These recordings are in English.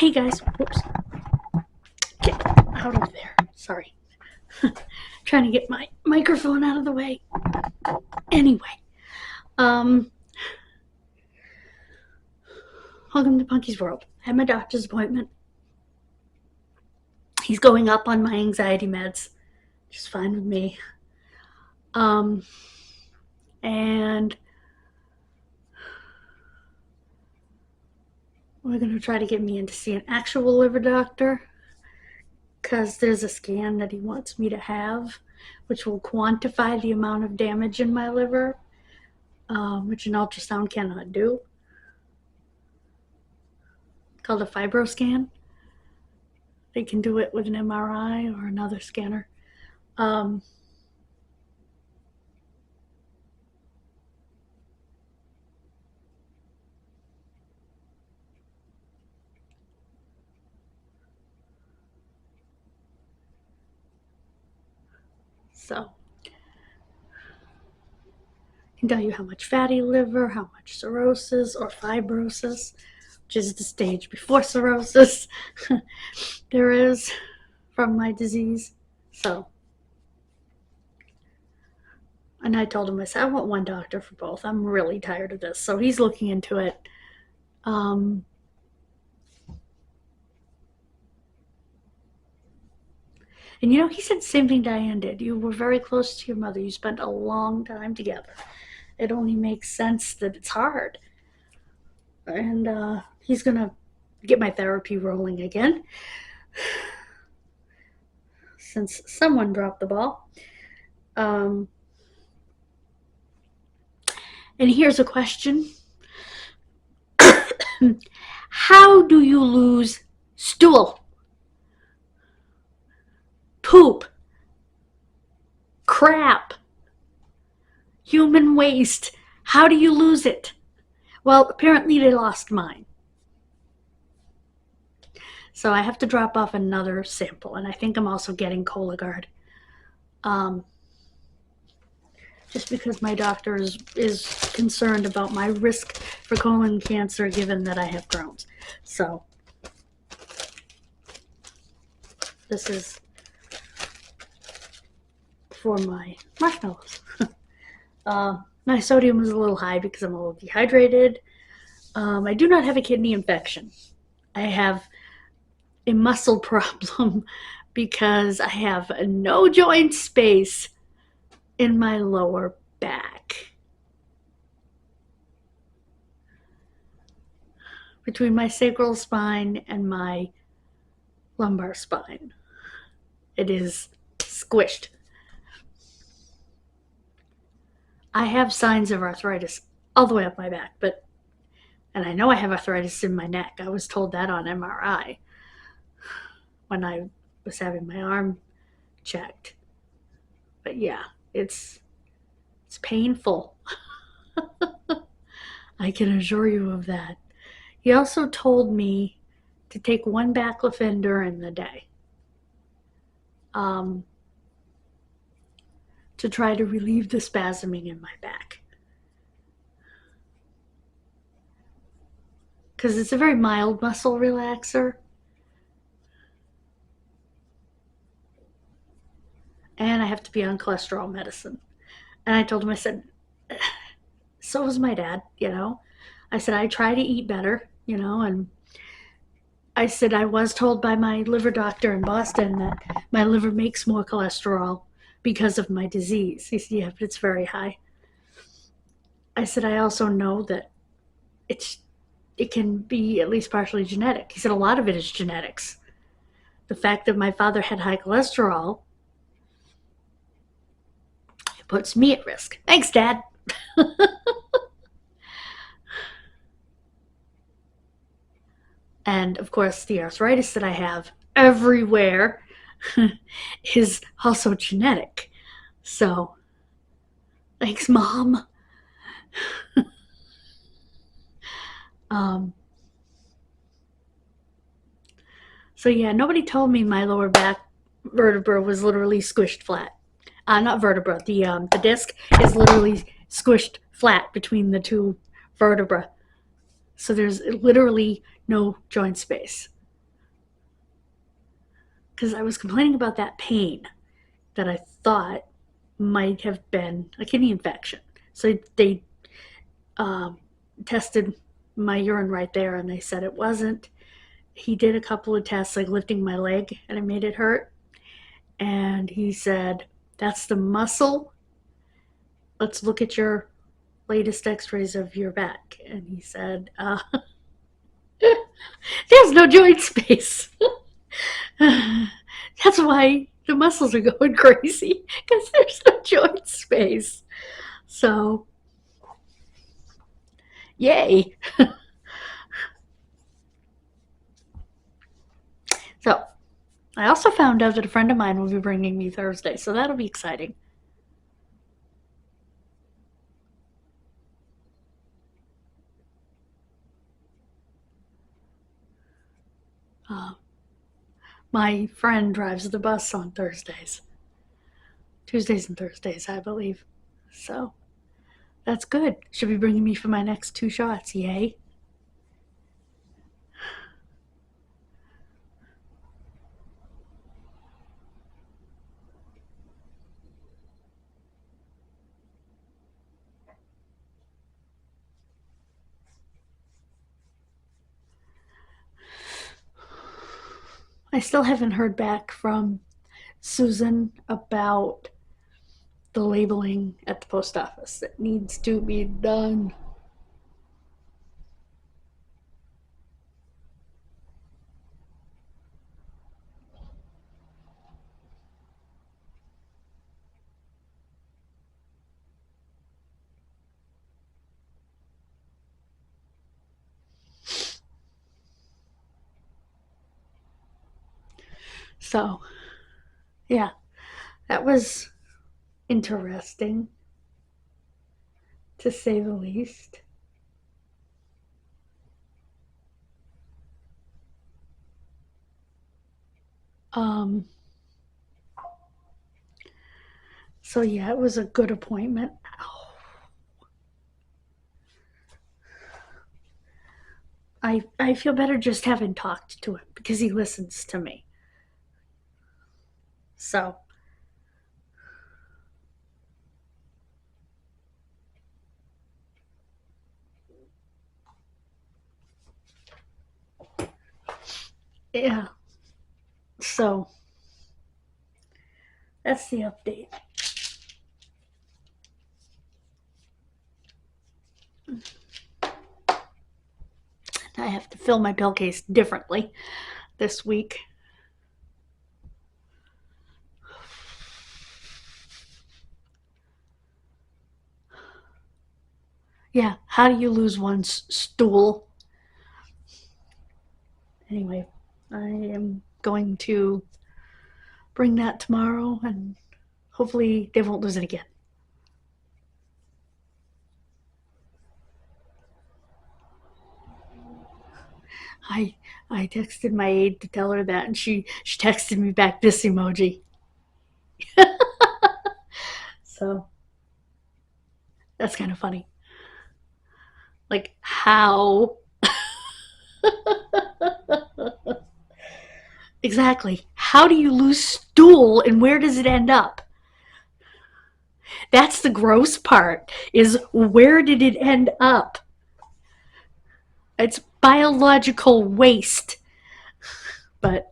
Hey guys, whoops, get out of there. Sorry. Trying to get my microphone out of the way. Anyway, welcome to Punky's World. I had my doctor's appointment. He's going up on my anxiety meds, which is fine with me. And we're going to try to get me in to see an actual liver doctor, because there's a scan that he wants me to have, which will quantify the amount of damage in my liver, which an ultrasound cannot do. It's called a fibroscan. They can do it with an MRI or another scanner. So, I can tell you how much fatty liver, how much cirrhosis or fibrosis, which is the stage before cirrhosis, there is from my disease. So, and I told him, I said, I want one doctor for both. I'm really tired of this. So he's looking into it. And you know, he said the same thing Diane did. You were very close to your mother. You spent a long time together. It only makes sense that it's hard. And he's going to get my therapy rolling again, since someone dropped the ball. And here's a question. How do you lose stool, poop, crap, human waste? How do you lose it? Well, apparently they lost mine. So I have to drop off another sample, and I think I'm also getting Cologuard. Just because my doctor is concerned about my risk for colon cancer given that I have Crohn's. So this is for my marshmallows. My sodium is a little high because I'm a little dehydrated. I do not have a kidney infection. I have a muscle problem because I have no joint space in my lower back. Between my sacral spine and my lumbar spine. It is squished. I have signs of arthritis all the way up my back, and I know I have arthritis in my neck. I was told that on MRI when I was having my arm checked. But yeah, it's painful. I can assure you of that. He also told me to take one baclofen in the day, to try to relieve the spasming in my back. Because it's a very mild muscle relaxer. And I have to be on cholesterol medicine. And I told him, I said, so was my dad, you know. I said, I try to eat better, you know, and I said, I was told by my liver doctor in Boston that my liver makes more cholesterol because of my disease. He said, yeah, but it's very high. I said, I also know that it can be at least partially genetic. He said, a lot of it is genetics. The fact that my father had high cholesterol, it puts me at risk. Thanks, Dad. And of course, the arthritis that I have everywhere is also genetic. So, thanks, Mom. So yeah, nobody told me my lower back vertebra was literally squished flat. Not vertebra, the disc is literally squished flat between the two vertebrae. So there's literally no joint space. because I was complaining about that pain that I thought might have been a kidney infection. So they um, tested my urine right there, and they said it wasn't. He did a couple of tests, like lifting my leg, and it made it hurt. And he said, "That's the muscle. Let's look at your latest x-rays of your back." And he said, "There's no joint space." That's why the muscles are going crazy, because there's no joint space. So, yay. So, I also found out that a friend of mine will be bringing me Thursday, so that'll be exciting. Uh, my friend drives the bus on Thursdays, Tuesdays and Thursdays, I believe. So, that's good. She'll be bringing me for my next 2 shots. Yay. I still haven't heard back from Susan about the labeling at the post office. It needs to be done. So, yeah, that was interesting, to say the least. Um, so yeah, it was a good appointment. I feel better just having talked to him because he listens to me. So, yeah. So, that's the update. I have to fill my pill case differently this week. Yeah, how do you lose one's stool? Anyway, I am going to bring that tomorrow, and hopefully they won't lose it again. I I texted my aide to tell her that, and she texted me back this emoji. So that's kind of funny. Like, how? Exactly. How do you lose stool, and where does it end up? That's the gross part, is where did it end up? It's biological waste, but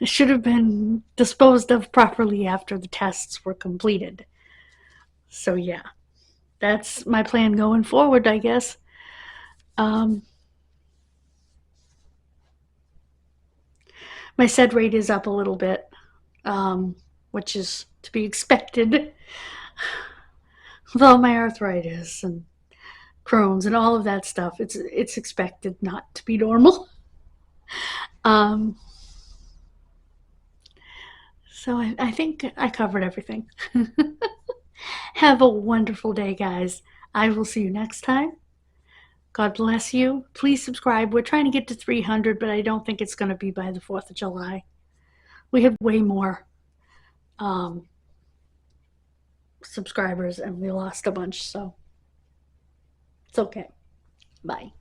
it should have been disposed of properly after the tests were completed. So yeah, that's my plan going forward, I guess. Um, my SED rate is up a little bit, which is to be expected. With all my arthritis and Crohn's and all of that stuff, it's expected not to be normal. Um, so I think I covered everything. Have a wonderful day, guys. I will see you next time. God bless you. Please subscribe. We're trying to get to 300, but I don't think it's going to be by the 4th of July. We have way more um, subscribers, and we lost a bunch, so it's okay. Bye.